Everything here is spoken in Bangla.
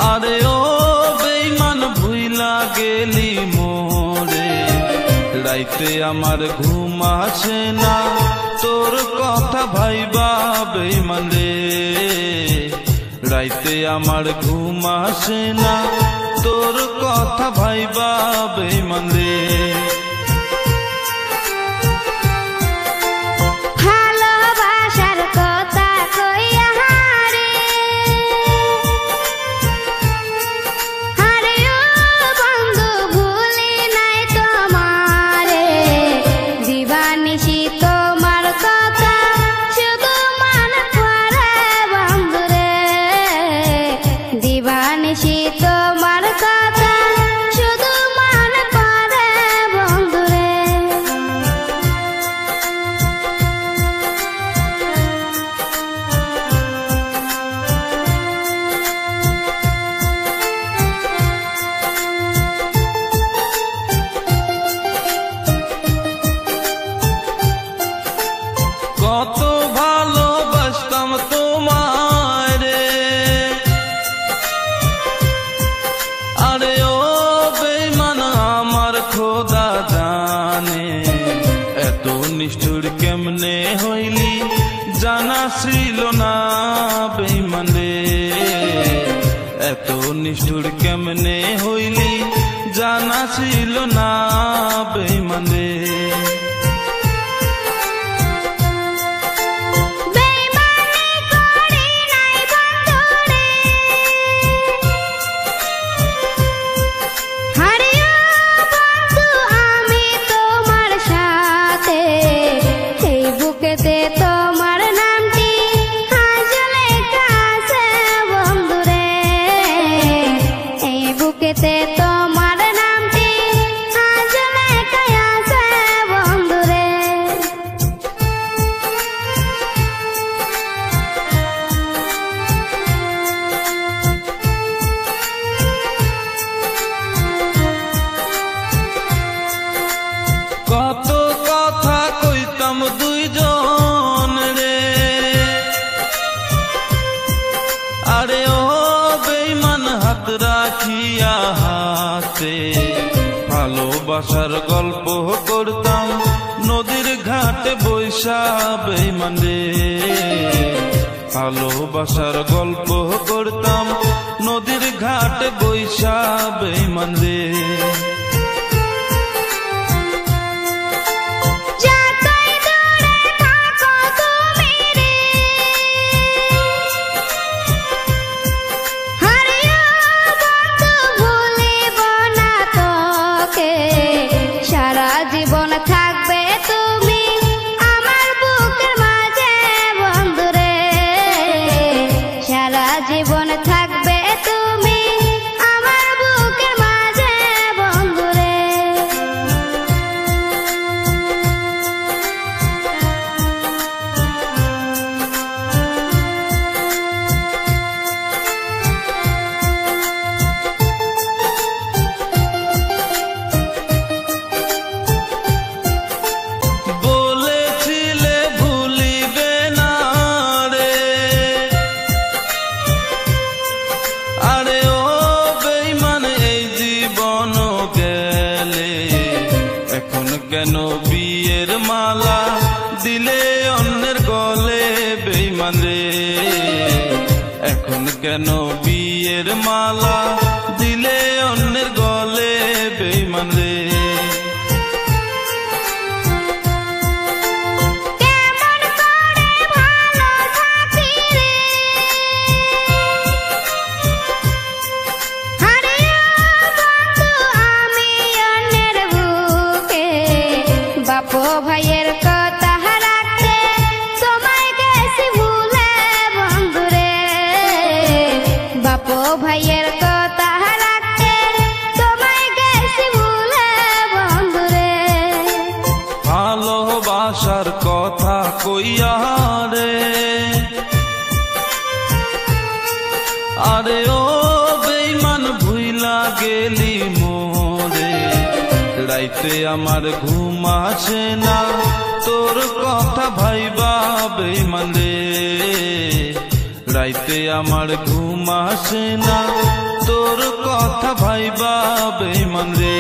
আরে ও বেঈমান ভুইলা গেলি মোরে, রাইতে আমার ঘুম আসে না তোর কথা ভাইবা বেঈমান রে, রাইতে আমার ঘুম আসে না তোর কথা ভাইবা বেঈমান রে। কত ভালোবাসতাম তোমারে, আরে ও বেঈমান আমার খোদা জানে, এত নিষ্ঠুর কেমনে হইলি জানা ছিল না বেঈমান রে, এত নিষ্ঠুর কেমনে হইলি জানা ছিল না বেঈমান রে। কত কথা কইতাম দুইজন রে, আরে ও বেঈমান হাত রাখিয়া হাতে, ভালোবাসার গল্প করতাম নদীর ঘাটে বৈশা বেঈমান রে, ভালোবাসার গল্প করতাম নদীর ঘাটে বৈশা বেঈমান রে। কেন বিয়ের মালা দিলে অন্যের গলে বেঈমান রে, এখন কেন বিয়ের মালা দিলে অন্যের গলে বেঈমান রে। ভাইয়ের কথা রাখতে সময় গেছি ভুলে বন্ধুরে, বাপো ভাইয়ের কথা রাখতে সময় গেছি ভুলে বন্ধুরে। ভালোবাসার কথা কইয়া রে, আরে ও বেঈমান ভুইলা গেলি মোরে, রাইতে আমার ঘুম আসে না তোর কথা ভাইবা বেঈমান রে, রাইতে আমার ঘুম আসে না তোর কথা ভাইবা বেঈমান রে।